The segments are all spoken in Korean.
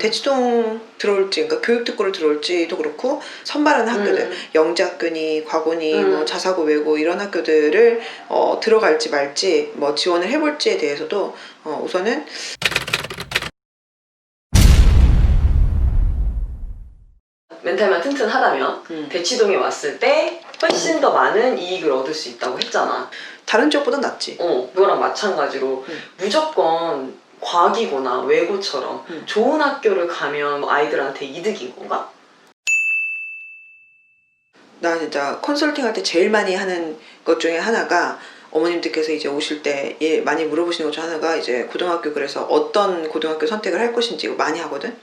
대치동 들어올지, 그러니까 교육특구를 들어올지도 그렇고 선발하는 학교들, 영재학교니 과고니 뭐 자사고 외고 이런 학교들을 들어갈지 말지 뭐 지원을 해볼지에 대해서도 우선은 멘탈만 튼튼하다면 대치동에 왔을 때 훨씬 더 많은 이익을 얻을 수 있다고 했잖아. 다른 지역보다 낫지. 그거랑 마찬가지로 무조건 과기거나 외고처럼 좋은 학교를 가면 아이들한테 이득인 건가? 나 진짜 컨설팅 할 때 제일 많이 하는 것 중에 하나가, 어머님들께서 이제 오실 때 많이 물어보시는 것 중 하나가 이제 고등학교, 그래서 어떤 고등학교 선택을 할 것인지 이거 많이 하거든.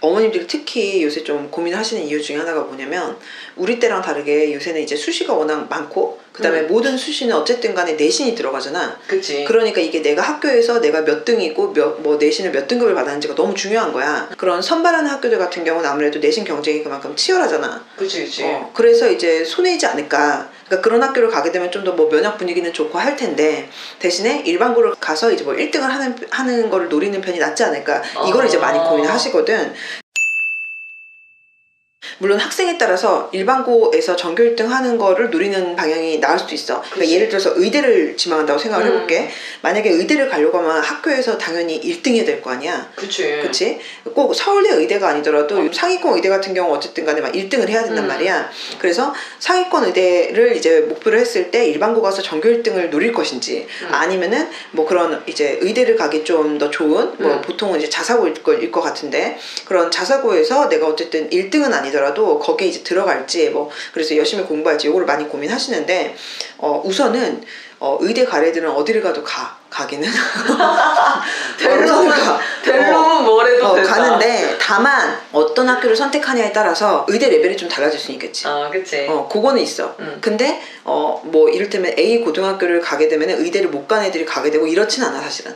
어머님들이 특히 요새 좀 고민하시는 이유 중에 하나가 뭐냐면, 우리 때랑 다르게 요새는 이제 수시가 워낙 많고 그 다음에 모든 수시는 어쨌든 간에 내신이 들어가잖아. 그치. 그러니까 이게 내가 학교에서 내가 몇 등이고 뭐 내신을 몇 등급을 받았는지가 너무 중요한 거야. 그런 선발하는 학교들 같은 경우는 아무래도 내신 경쟁이 그만큼 치열하잖아. 그치. 그래서 이제 손해이지 않을까. 그러니까 그런 학교를 가게 되면 좀 더 뭐 면학 분위기는 좋고 할 텐데, 대신에 일반고를 가서 이제 뭐 1등을 하는 거를 노리는 편이 낫지 않을까. 이걸 이제 많이 고민하시거든. 물론 학생에 따라서 일반고에서 전교 1등 하는 거를 노리는 방향이 나을 수도 있어. 그러니까 예를 들어서 의대를 지망한다고 생각을 해볼게. 만약에 의대를 가려고 하면 학교에서 당연히 1등이 될 거 아니야. 그치? 꼭 서울대 의대가 아니더라도 상위권 의대 같은 경우 어쨌든 간에 막 1등을 해야 된단 말이야. 그래서 상위권 의대를 이제 목표로 했을 때 일반고 가서 전교 1등을 노릴 것인지, 아니면은 뭐 그런 이제 의대를 가기 좀 더 좋은 뭐 보통은 이제 자사고일 것 같은데, 그런 자사고에서 내가 어쨌든 1등은 아니더라도 거기에 이제 들어갈지 뭐 그래서 열심히 공부할지 요거를 많이 고민하시는데, 우선은 의대 갈 애들은 어디를 가도 가기는 델로는 뭐래도 된다. 가는데, 다만 어떤 학교를 선택하냐에 따라서 의대 레벨이 좀 달라질 수 있겠지. 그치. 그거는 있어. 근데 뭐 이를테면 A 고등학교를 가게 되면 의대를 못 간 애들이 가게 되고 이렇진 않아 사실은.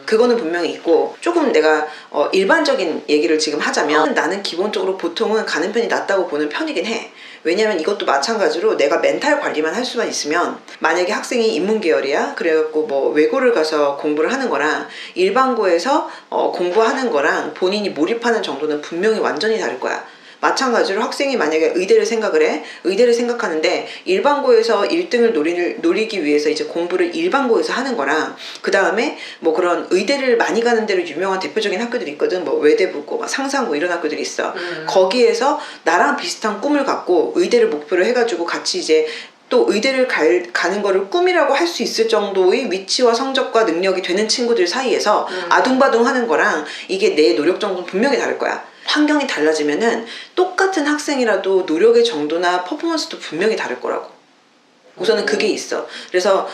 그거는 분명히 있고, 조금 내가 일반적인 얘기를 지금 하자면 나는 기본적으로 보통은 가는 편이 낫다고 보는 편이긴 해. 왜냐면 이것도 마찬가지로 내가 멘탈 관리만 할 수만 있으면, 만약에 학생이 인문계열이야 그래갖고 뭐 외고를 가서 공부를 하는 거랑 일반고에서 공부하는 거랑 본인이 몰입하는 정도는 분명히 완전히 다를 거야. 마찬가지로 학생이 만약에 의대를 생각을 해, 의대를 생각하는데 일반고에서 1등을 노리기 위해서 이제 공부를 일반고에서 하는 거랑, 그 다음에 뭐 그런 의대를 많이 가는 데로 유명한 대표적인 학교들이 있거든. 뭐 외대부고 막 상상고 이런 학교들이 있어. 거기에서 나랑 비슷한 꿈을 갖고 의대를 목표로 해가지고 같이 이제 또 의대를 가는 거를 꿈이라고 할 수 있을 정도의 위치와 성적과 능력이 되는 친구들 사이에서 아둥바둥 하는 거랑 이게 내 노력 정도는 분명히 다를 거야. 환경이 달라지면은 똑같은 학생이라도 노력의 정도나 퍼포먼스도 분명히 다를 거라고. 우선은 그게 있어. 그래서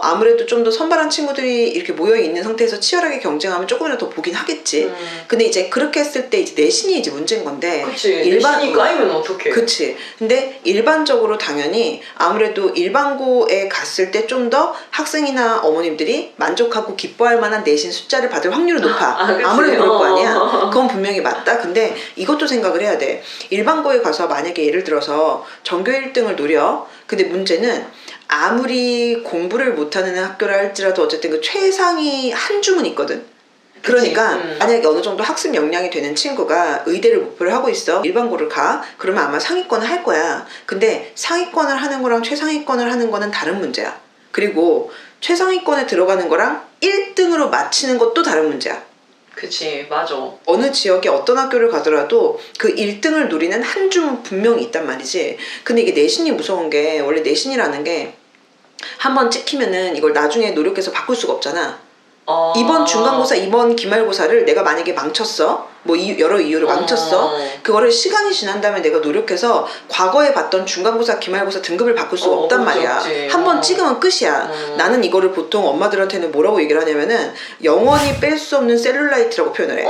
아무래도 좀 더 선발한 친구들이 이렇게 모여있는 상태에서 치열하게 경쟁하면 조금이라도 더 보긴 하겠지. 근데 이제 그렇게 했을 때 이제 내신이 이제 문제인 건데. 그치. 내신이 까이면 어떡해. 그치. 근데 일반적으로 당연히 아무래도 일반고에 갔을 때 좀 더 학생이나 어머님들이 만족하고 기뻐할 만한 내신 숫자를 받을 확률이 높아. 아무래도 그럴 거 아니야. 그건 분명히 맞다. 근데 이것도 생각을 해야 돼. 일반고에 가서 만약에 예를 들어서 전교 1등을 노려. 근데 문제는 아무리 공부를 못하는 학교라 할지라도 어쨌든 그 최상위 한 줌은 있거든. 그러니까 만약에 어느 정도 학습 역량이 되는 친구가 의대를 목표로 하고 있어. 일반고를 가. 그러면 아마 상위권을 할 거야. 근데 상위권을 하는 거랑 최상위권을 하는 거는 다른 문제야. 그리고 최상위권에 들어가는 거랑 1등으로 맞히는 것도 다른 문제야. 그치, 맞아. 어느 지역에 어떤 학교를 가더라도 그 1등을 노리는 한 줌은 분명히 있단 말이지. 근데 이게 내신이 무서운 게, 원래 내신이라는 게 한번 찍히면은 이걸 나중에 노력해서 바꿀 수가 없잖아. 이번 중간고사, 이번 기말고사를 내가 만약에 망쳤어. 뭐 여러 이유로 망쳤어. 그거를 시간이 지난 다음에 내가 노력해서 과거에 봤던 중간고사, 기말고사 등급을 바꿀 수가 없단 말이야. 한 번 찍으면 끝이야. 나는 이거를 보통 엄마들한테는 뭐라고 얘기를 하냐면은 영원히 뺄 수 없는 셀룰라이트라고 표현을 해.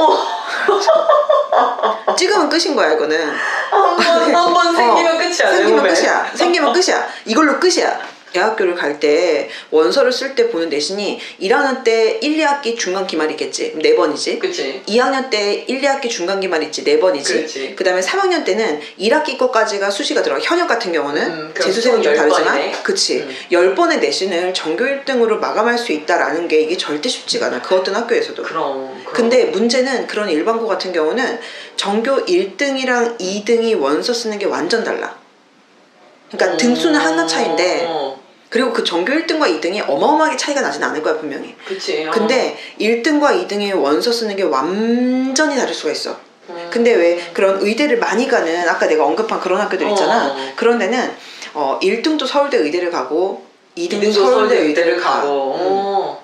찍으면 끝인 거야 이거는. 한 번 생기면 끝이야. 생기면 끝이야. 이걸로 끝이야. 대학교를 갈 때 원서를 쓸 때 보는 내신이 1학년 때 1, 2학기 중간 기말 있겠지. 4번이지. 그치. 2학년 때 1, 2학기 중간 기말 있지. 4번이지. 그렇지. 그 다음에 3학년 때는 1학기 것까지가 수시가 들어가. 현역 같은 경우는 재수생은 좀 10번이네. 다르지만 그치. 10번의 내신을 전교 1등으로 마감할 수 있다라는 게 이게 절대 쉽지가 않아. 그 어떤 학교에서도. 그럼. 근데 문제는 그런 일반고 같은 경우는 전교 1등이랑 2등이 원서 쓰는 게 완전 달라. 그러니까 등수는 하나 차이인데 그리고 그 전교 1등과 2등이 어마어마하게 차이가 나진 않을 거야 분명히. 그치. 근데 1등과 2등이 원서 쓰는 게 완전히 다를 수가 있어. 근데 왜 그런 의대를 많이 가는 아까 내가 언급한 그런 학교들 있잖아. 그런 데는 1등도 서울대 의대를 가고 2등도 서울대 의대를 가고.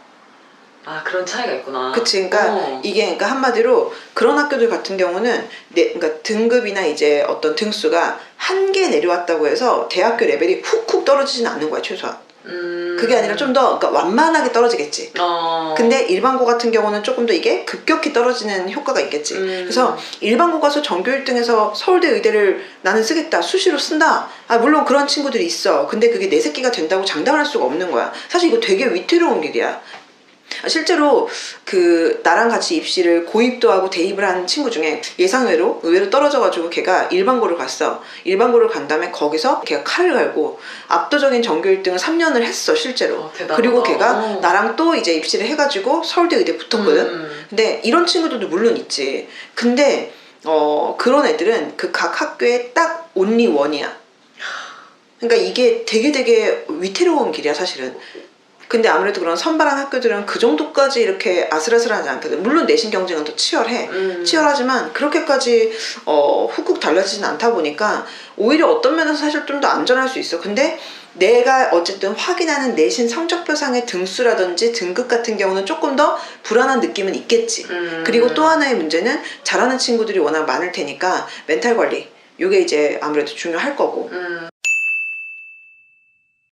아, 그런 차이가 있구나. 그치. 그러니까 이게 그러니까 한마디로 그런 학교들 같은 경우는 그러니까 등급이나 이제 어떤 등수가 한 개 내려왔다고 해서 대학교 레벨이 훅훅 떨어지지는 않는 거야 최소한. 그게 아니라 좀 더 그러니까 완만하게 떨어지겠지. 근데 일반고 같은 경우는 조금 더 이게 급격히 떨어지는 효과가 있겠지. 그래서 일반고 가서 전교 1등에서 서울대 의대를 나는 쓰겠다. 수시로 쓴다. 아 물론 그런 친구들이 있어. 근데 그게 내 새끼가 된다고 장담할 수가 없는 거야. 사실 이거 되게 위태로운 길이야. 실제로 그 나랑 같이 입시를 고입도 하고 대입을 한 친구 중에 예상외로 의외로 떨어져가지고 걔가 일반고를 갔어. 일반고를 간 다음에 거기서 걔가 칼을 갈고 압도적인 전교 1등을 3년을 했어 실제로. 그리고 걔가 나랑 또 이제 입시를 해가지고 서울대 의대 붙었거든. 근데 이런 친구들도 물론 있지. 근데 그런 애들은 그 각 학교에 딱 온리 원이야. 그러니까 이게 되게 위태로운 길이야 사실은. 근데 아무래도 그런 선발한 학교들은 그 정도까지 이렇게 아슬아슬하지 않거든. 물론 내신 경쟁은 더 치열해. 치열하지만 그렇게까지 훅훅 달라지진 않다 보니까 오히려 어떤 면에서 사실 좀 더 안전할 수 있어. 근데 내가 어쨌든 확인하는 내신 성적표상의 등수라든지 등급 같은 경우는 조금 더 불안한 느낌은 있겠지. 그리고 또 하나의 문제는 잘하는 친구들이 워낙 많을 테니까 멘탈 관리. 이게 이제 아무래도 중요할 거고.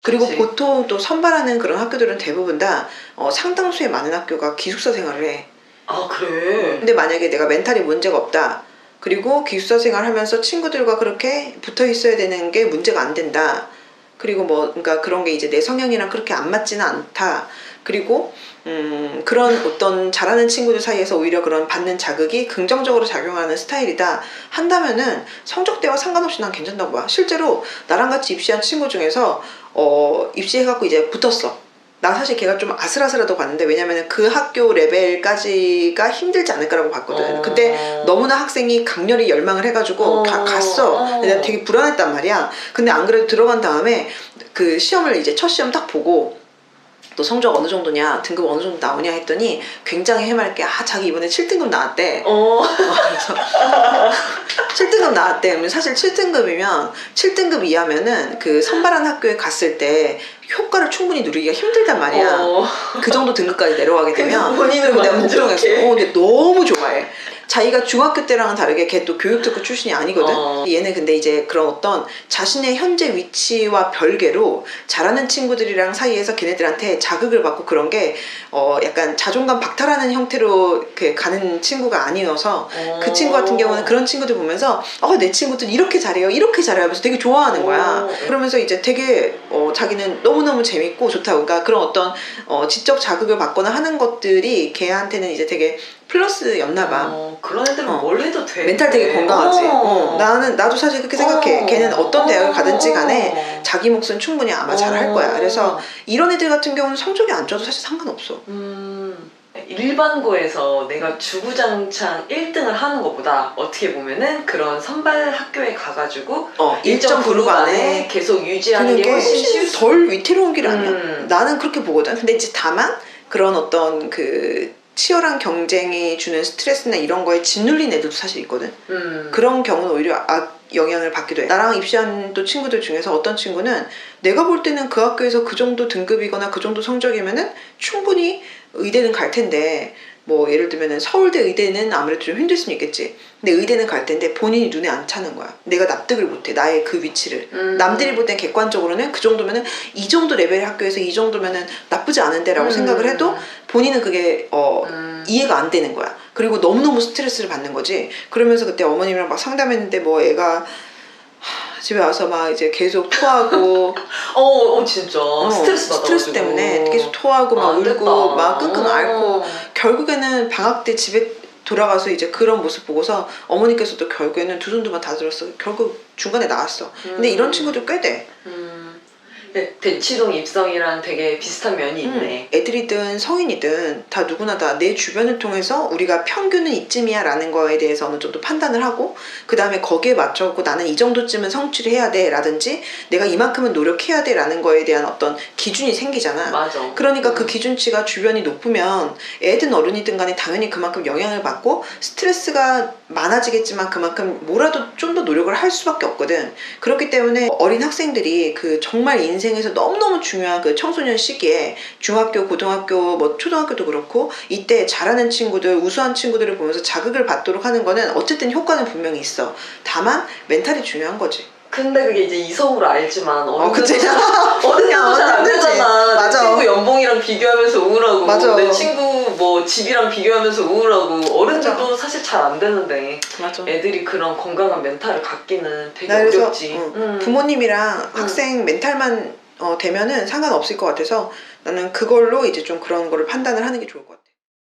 그리고 그치. 보통 또 선발하는 그런 학교들은 대부분 다 상당수의 많은 학교가 기숙사 생활을 해. 아 그래? 근데 만약에 내가 멘탈이 문제가 없다. 그리고 기숙사 생활하면서 친구들과 그렇게 붙어 있어야 되는 게 문제가 안 된다. 그리고 뭐 그러니까 그런 게 이제 내 성향이랑 그렇게 안 맞지는 않다. 그리고 그런 어떤 잘하는 친구들 사이에서 오히려 그런 받는 자극이 긍정적으로 작용하는 스타일이다 한다면은 성적대와 상관없이 난 괜찮다고 봐. 실제로 나랑 같이 입시한 친구 중에서 입시해갖고 이제 붙었어. 난 사실 걔가 좀 아슬아슬하다고 봤는데 왜냐면은 그 학교 레벨까지가 힘들지 않을까라고 봤거든. 근데 너무나 학생이 강렬히 열망을 해가지고 갔어. 근데 내가 되게 불안했단 말이야. 근데 안 그래도 들어간 다음에 그 시험을 이제 첫 시험 딱 보고 너 성적 어느 정도냐 등급 어느 정도 나오냐 했더니 굉장히 해맑게 자기 이번에 7등급 나왔대. 그래서 7등급 나왔대. 그러면 사실 7등급이면 7등급 이하면은 그 선발한 학교에 갔을 때 효과를 충분히 누리기가 힘들단 말이야. 그 정도 등급까지 내려가게 되면. 본인은 내가 걱정했어. 만족해. 근데 너무 좋아해. 자기가 중학교 때랑은 다르게 걔 또 교육특구 출신이 아니거든. 얘는 근데 이제 그런 어떤 자신의 현재 위치와 별개로 잘하는 친구들이랑 사이에서 걔네들한테 자극을 받고 그런 게 약간 자존감 박탈하는 형태로 이렇게 가는 친구가 아니어서 그 친구 같은 경우는 그런 친구들 보면서 내 친구들 이렇게 잘해요 이렇게 잘해요 하면서 되게 좋아하는 거야. 그러면서 이제 되게 자기는 너무너무 재밌고 좋다고. 그러니까 그런 어떤 지적 자극을 받거나 하는 것들이 걔한테는 이제 되게 플러스였나 봐. 그런 애들은 뭘 해도 돼. 멘탈 되게 건강하지. 나도 사실 그렇게 생각해. 걔는 어떤 대학을 가든지 간에 자기 몫은 충분히 아마 잘할 거야. 그래서 이런 애들 같은 경우는 성적이 안 좋아도 사실 상관없어. 일반고에서 내가 주구장창 1등을 하는 것보다 어떻게 보면은 그런 선발 학교에 가가지고 일정 그룹 안에 계속 유지하는 게 훨씬 덜 위태로운 길 아니야. 나는 그렇게 보거든. 근데 이제 다만 그런 어떤 그 치열한 경쟁이 주는 스트레스나 이런 거에 짓눌린 애들도 사실 있거든. 그런 경우는 오히려 영향을 받기도 해. 나랑 입시한 또 친구들 중에서 어떤 친구는 내가 볼 때는 그 학교에서 그 정도 등급이거나 그 정도 성적이면은 충분히 의대는 갈 텐데 뭐 예를 들면은 서울대 의대는 아무래도 좀 힘들 수는 있겠지. 근데 의대는 갈 텐데 본인이 눈에 안 차는 거야. 내가 납득을 못해. 나의 그 위치를. 남들이 볼 땐 객관적으로는 그 정도면은 이 정도 레벨의 학교에서 이 정도면은 나쁘지 않은데 라고 생각을 해도 본인은 그게 이해가 안 되는 거야. 그리고 너무너무 스트레스를 받는 거지. 그러면서 그때 어머님이랑 막 상담했는데 뭐 애가 집에 와서 막 이제 계속 토하고 진짜 스트레스 받아가지고 스트레스 때문에 계속 토하고 막 안 울고 됐다. 막 끙끙 앓고 결국에는 방학 때 집에 돌아가서 이제 그런 모습 보고서 어머니께서도 결국에는 두 손 두 번 다 들었어. 결국 중간에 나왔어. 근데 이런 친구들 꽤 돼. 대치동 입성이랑 되게 비슷한 면이 있네. 애들이든 성인이든 다 누구나 다 내 주변을 통해서 우리가 평균은 이쯤이야 라는 거에 대해서 어느 정도 판단을 하고 그 다음에 거기에 맞춰서 나는 이 정도쯤은 성취를 해야 돼 라든지 내가 이만큼은 노력해야 돼 라는 거에 대한 어떤 기준이 생기잖아. 맞아. 그러니까 그 기준치가 주변이 높으면 애든 어른이든 간에 당연히 그만큼 영향을 받고 스트레스가 많아지겠지만 그만큼 뭐라도 좀 더 노력을 할 수밖에 없거든. 그렇기 때문에 어린 학생들이 그 정말 인생에서 너무너무 중요한 그 청소년 시기에 중학교, 고등학교, 뭐 초등학교도 그렇고 이때 잘하는 친구들, 우수한 친구들을 보면서 자극을 받도록 하는 거는 어쨌든 효과는 분명히 있어. 다만 멘탈이 중요한 거지. 근데 그게 이제 이성으로 알지만 그치. 어른들도 잘 안 되잖아. 맞아. 내 친구 연봉이랑 비교하면서 우울하고 맞아. 내 친구 뭐 집이랑 비교하면서 우울하고 어른들도 맞아. 사실 잘 안 되는데 맞아. 애들이 그런 건강한 멘탈을 갖기는 되게 그래서, 어렵지. 부모님이랑 학생 멘탈만 되면은 상관없을 것 같아서 나는 그걸로 이제 좀 그런 거를 판단을 하는 게 좋을 것 같아.